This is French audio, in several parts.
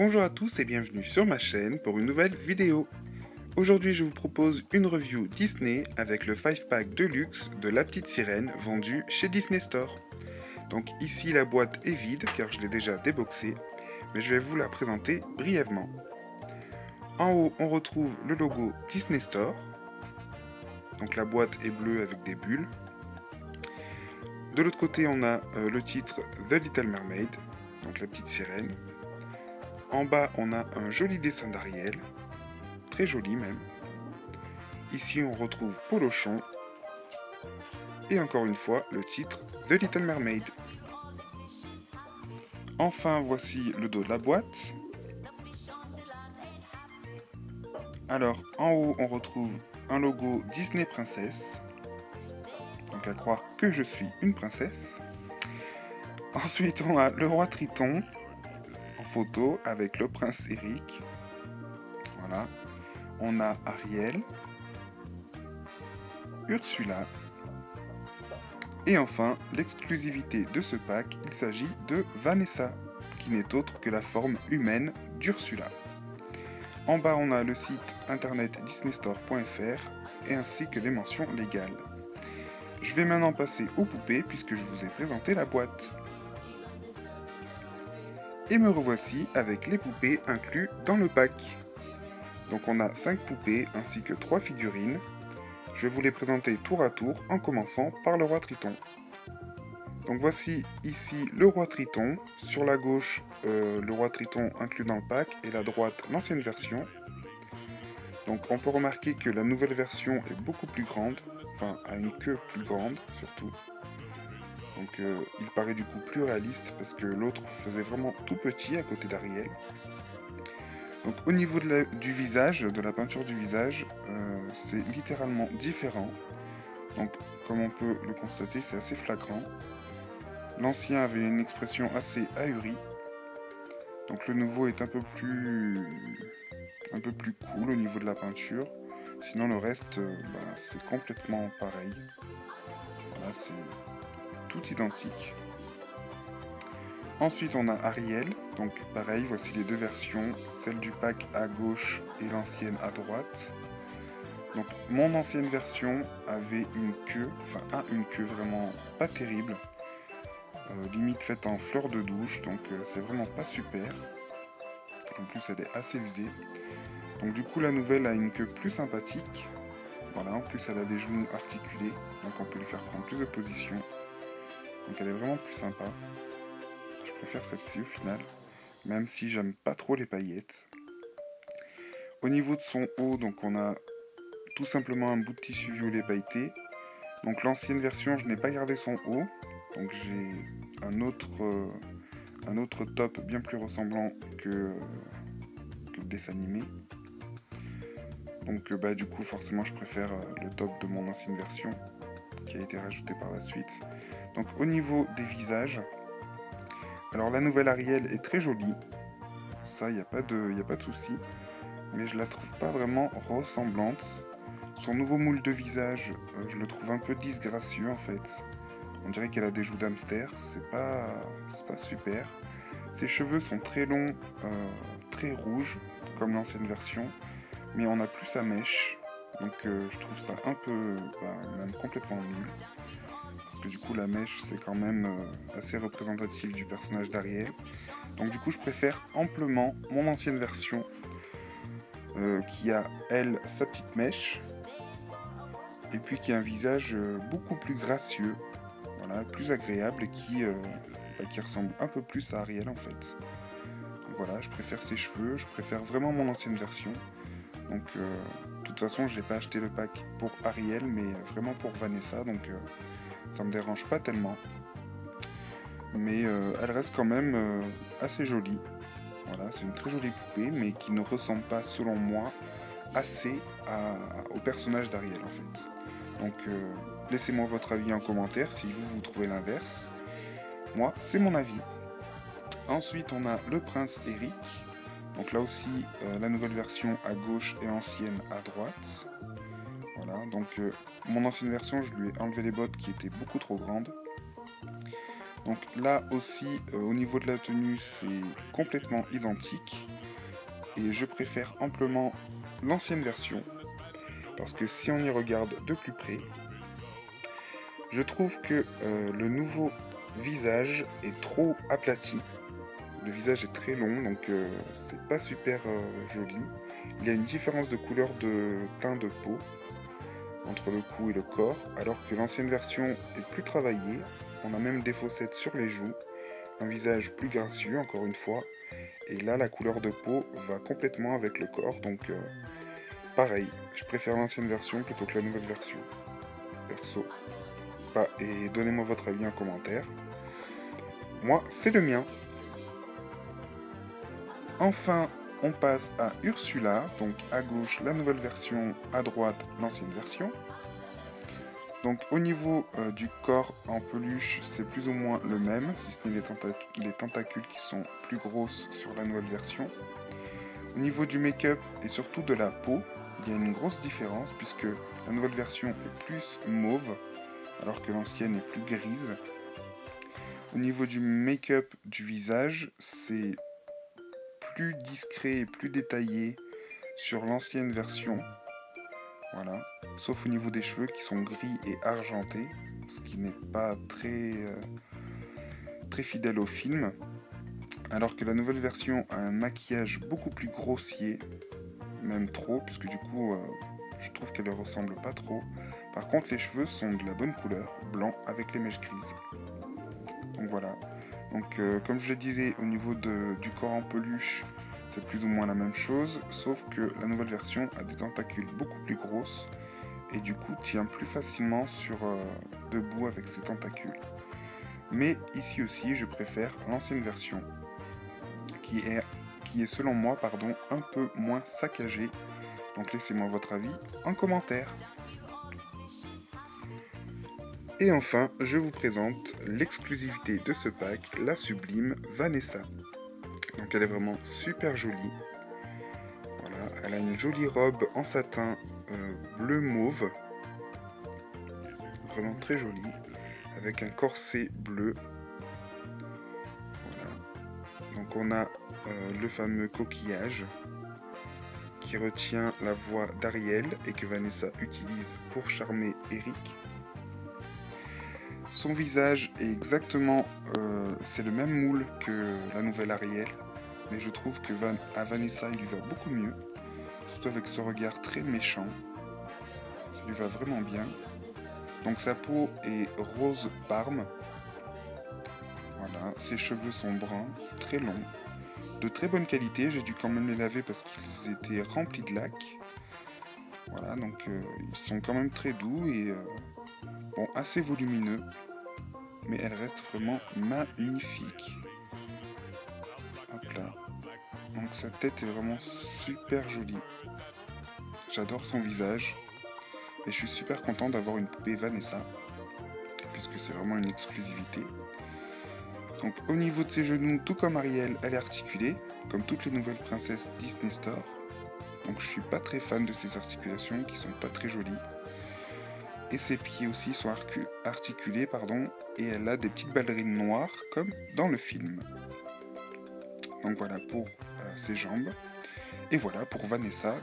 Bonjour à tous et bienvenue sur ma chaîne pour une nouvelle vidéo. Aujourd'hui je vous propose une review Disney avec le 5-pack Deluxe de La Petite Sirène vendu chez Disney Store. Donc ici la boîte est vide car je l'ai déjà déboxée, mais je vais vous la présenter brièvement. En haut on retrouve le logo Disney Store. Donc la boîte est bleue avec des bulles. De l'autre côté on a le titre The Little Mermaid, donc la petite sirène. En bas, on a un joli dessin d'Ariel, très joli même. Ici, on retrouve Polochon. Et encore une fois, le titre The Little Mermaid. Enfin, voici le dos de la boîte. Alors, en haut, on retrouve un logo Disney Princess. Donc, à croire que je suis une princesse. Ensuite, on a le roi Triton en photo avec le prince Eric. Voilà. On a Ariel, Ursula. Et enfin, l'exclusivité de ce pack, il s'agit de Vanessa, qui n'est autre que la forme humaine d'Ursula. En bas, on a le site internet disneystore.fr et ainsi que les mentions légales. Je vais maintenant passer aux poupées puisque je vous ai présenté la boîte. Et me revoici avec les poupées inclus dans le pack. Donc on a 5 poupées ainsi que 3 figurines. Je vais vous les présenter tour à tour en commençant par le roi Triton. Donc voici ici le roi Triton, sur la gauche le roi Triton inclus dans le pack et la droite l'ancienne version. Donc on peut remarquer que la nouvelle version est beaucoup plus grande, enfin a une queue plus grande surtout. Donc il paraît du coup plus réaliste parce que l'autre faisait vraiment tout petit à côté d'Ariel. Donc au niveau du visage, de la peinture du visage, c'est littéralement différent. Donc comme on peut le constater, c'est assez flagrant. L'ancien avait une expression assez ahurie. Donc le nouveau est un peu plus cool au niveau de la peinture. Sinon le reste, c'est complètement pareil. Voilà, c'est tout identique. Ensuite on a Ariel. Donc pareil, voici les deux versions. Celle du pack à gauche et l'ancienne à droite. Donc mon ancienne version avait une queue, une queue vraiment pas terrible. Limite faite en fleur de douche, donc c'est vraiment pas super. En plus elle est assez usée. Donc du coup la nouvelle a une queue plus sympathique. Voilà, en plus elle a des genoux articulés, donc on peut lui faire prendre plus de positions. Donc elle est vraiment plus sympa. Je préfère celle-ci au final, même si j'aime pas trop les paillettes. Au niveau de son haut, donc on a tout simplement un bout de tissu violet pailleté. Donc l'ancienne version, je n'ai pas gardé son haut, donc j'ai un autre top bien plus ressemblant que le dessin animé. Donc du coup forcément je préfère le top de mon ancienne version qui a été rajouté par la suite. Donc au niveau des visages, alors la nouvelle Ariel est très jolie, ça il n'y a pas de souci, mais je la trouve pas vraiment ressemblante. Son nouveau moule de visage, je le trouve un peu disgracieux en fait. On dirait qu'elle a des joues d'hamster, c'est pas super. Ses cheveux sont très longs, très rouges, comme l'ancienne version, mais on a plus sa mèche. Donc je trouve ça un peu, même complètement nul. Parce que du coup la mèche c'est quand même assez représentatif du personnage d'Ariel. Donc du coup je préfère amplement mon ancienne version, qui a elle sa petite mèche. Et puis qui a un visage beaucoup plus gracieux, voilà, plus agréable et qui ressemble un peu plus à Ariel en fait. Donc voilà, je préfère ses cheveux, je préfère vraiment mon ancienne version. Donc de toute façon je n'ai pas acheté le pack pour Ariel mais vraiment pour Vanessa, donc ça me dérange pas tellement. Mais elle reste quand même assez jolie. Voilà, c'est une très jolie poupée mais qui ne ressemble pas selon moi assez au personnage d'Ariel en fait. Donc laissez-moi votre avis en commentaire si vous trouvez l'inverse. Moi, c'est mon avis. Ensuite, on a le prince Eric. Donc là aussi, la nouvelle version à gauche et ancienne à droite. Voilà, donc mon ancienne version, je lui ai enlevé les bottes qui étaient beaucoup trop grandes. Donc là aussi, au niveau de la tenue, c'est complètement identique. et je préfère amplement l'ancienne version, parce que si on y regarde de plus près, je trouve que le nouveau visage est trop aplati. Le visage est très long, donc c'est pas super joli. Il y a une différence de couleur de teint de peau entre le cou et le corps, alors que l'ancienne version est plus travaillée. On a même des fossettes sur les joues, un visage plus gracieux encore une fois, et là la couleur de peau va complètement avec le corps, donc pareil, je préfère l'ancienne version plutôt que la nouvelle version, perso. Et donnez-moi votre avis en commentaire. Moi, c'est le mien. Enfin, on passe à Ursula, donc à gauche la nouvelle version, à droite l'ancienne version. Donc au niveau du corps en peluche, c'est plus ou moins le même, si ce n'est les tentacules qui sont plus grosses sur la nouvelle version. Au niveau du make-up et surtout de la peau, il y a une grosse différence puisque la nouvelle version est plus mauve, alors que l'ancienne est plus grise. Au niveau du make-up du visage, c'est plus discret et plus détaillé sur l'ancienne version. Voilà. Sauf au niveau des cheveux qui sont gris et argentés, ce qui n'est pas très fidèle au film. Alors que la nouvelle version a un maquillage beaucoup plus grossier, même trop, puisque du coup je trouve qu'elle ne ressemble pas trop. Par contre les cheveux sont de la bonne couleur, blanc avec les mèches grises. Donc voilà. Donc comme je le disais, au niveau du corps en peluche, c'est plus ou moins la même chose, sauf que la nouvelle version a des tentacules beaucoup plus grosses et du coup tient plus facilement debout avec ses tentacules. Mais ici aussi, je préfère l'ancienne version, qui est selon moi un peu moins saccagée. Donc laissez-moi votre avis en commentaire. Et enfin, je vous présente l'exclusivité de ce pack, la sublime Vanessa. Donc elle est vraiment super jolie. Voilà, elle a une jolie robe en satin bleu mauve. Vraiment très jolie. Avec un corset bleu. Voilà. Donc on a le fameux coquillage qui retient la voix d'Ariel et que Vanessa utilise pour charmer Eric. Son visage est exactement, c'est le même moule que la nouvelle Ariel, mais je trouve que à Vanessa il lui va beaucoup mieux, surtout avec ce regard très méchant, ça lui va vraiment bien. Donc sa peau est rose parme, voilà, ses cheveux sont bruns, très longs, de très bonne qualité, j'ai dû quand même les laver parce qu'ils étaient remplis de lac. Voilà, donc ils sont quand même très doux et bon, assez volumineux. Mais elle reste vraiment magnifique. Hop là. Donc sa tête est vraiment super jolie. J'adore son visage. Et je suis super content d'avoir une poupée Vanessa. Puisque c'est vraiment une exclusivité. Donc au niveau de ses genoux, tout comme Ariel, elle est articulée. Comme toutes les nouvelles princesses Disney Store. Donc je suis pas très fan de ses articulations qui sont pas très jolies. Et ses pieds aussi sont articulés, et elle a des petites ballerines noires comme dans le film. Donc voilà pour ses jambes. Et voilà pour Vanessa,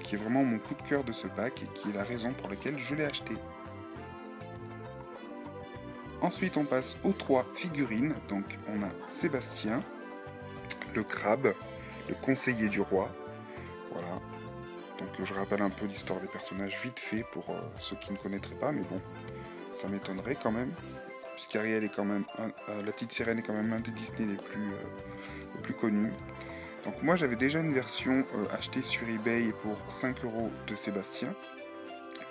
qui est vraiment mon coup de cœur de ce pack et qui est la raison pour laquelle je l'ai acheté. Ensuite on passe aux 3 figurines. Donc on a Sébastien, le crabe, le conseiller du roi. Voilà. Donc je rappelle un peu l'histoire des personnages vite fait pour ceux qui ne connaîtraient pas, mais bon, ça m'étonnerait quand même, puisqu'Ariel est quand même, la petite sirène est quand même un des Disney les plus connus. Donc moi j'avais déjà une version achetée sur eBay pour 5 € de Sébastien,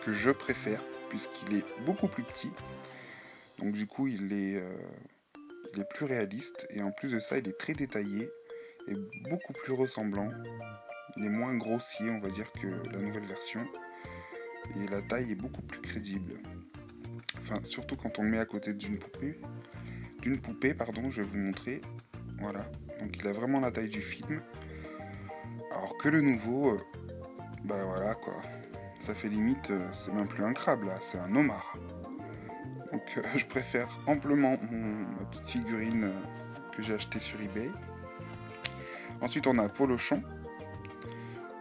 que je préfère, puisqu'il est beaucoup plus petit. Donc du coup il est plus réaliste, et en plus de ça il est très détaillé, et beaucoup plus ressemblant. Il est moins grossier, on va dire, que la nouvelle version. Et la taille est beaucoup plus crédible. Enfin, surtout quand on le met à côté d'une poupée. Je vais vous montrer. Voilà. Donc il a vraiment la taille du film. Alors que le nouveau, bah voilà quoi. Ça fait limite, c'est même plus un crabe là, c'est un homard. Donc je préfère amplement ma petite figurine que j'ai achetée sur eBay. Ensuite on a Polochon.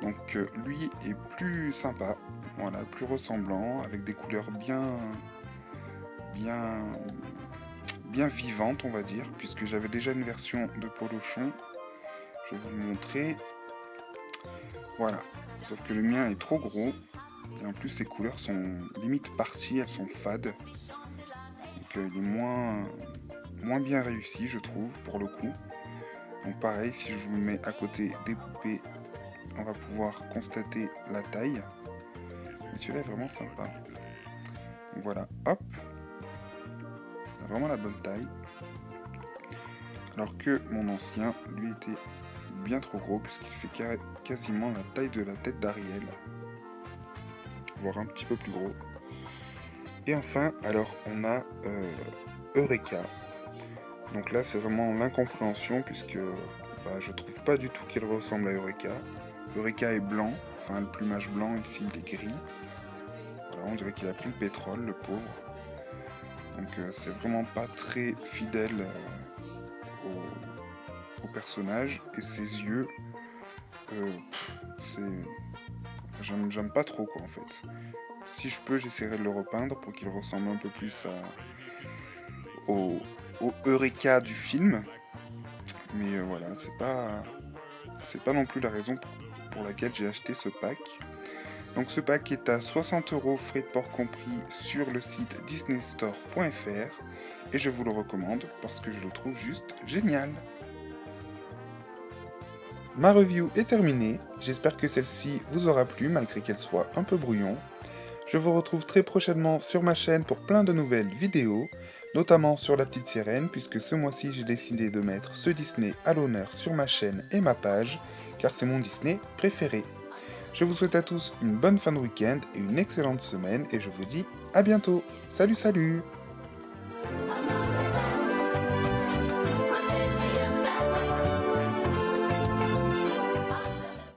Donc lui est plus sympa, voilà, plus ressemblant, avec des couleurs bien, bien vivantes, on va dire, puisque j'avais déjà une version de Polochon. Je vais vous le montrer. Voilà. Sauf que le mien est trop gros. Et en plus, ses couleurs sont limite parties, elles sont fades. Donc il est moins bien réussi, je trouve, pour le coup. Donc pareil, si je vous le mets à côté des poupées, on va pouvoir constater la taille. Mais celui-là est vraiment sympa. Donc voilà, hop. Il a vraiment la bonne taille. Alors que mon ancien, lui, était bien trop gros, puisqu'il fait quasiment la taille de la tête d'Ariel. Voire un petit peu plus gros. Et enfin, alors on a Eureka. Donc là, c'est vraiment l'incompréhension, puisque je trouve pas du tout qu'il ressemble à Eureka. Eureka est blanc, enfin le plumage blanc, ici il est gris. Voilà, on dirait qu'il a pris le pétrole, le pauvre. Donc c'est vraiment pas très fidèle au personnage. Et ses yeux, j'aime pas trop quoi en fait. Si je peux, j'essaierai de le repeindre pour qu'il ressemble un peu plus au Eureka du film. Mais voilà, c'est pas non plus la raison pour laquelle j'ai acheté ce pack. Donc ce pack est à 60€, frais de port compris, sur le site disneystore.fr. Et je vous le recommande parce que je le trouve juste génial. Ma review est terminée, j'espère que celle-ci vous aura plu malgré qu'elle soit un peu brouillon. Je vous retrouve très prochainement sur ma chaîne pour plein de nouvelles vidéos, notamment sur La Petite Sirène, puisque ce mois-ci j'ai décidé de mettre ce Disney à l'honneur sur ma chaîne et ma page, car c'est mon Disney préféré. Je vous souhaite à tous une bonne fin de week-end et une excellente semaine, et je vous dis à bientôt. Salut salut!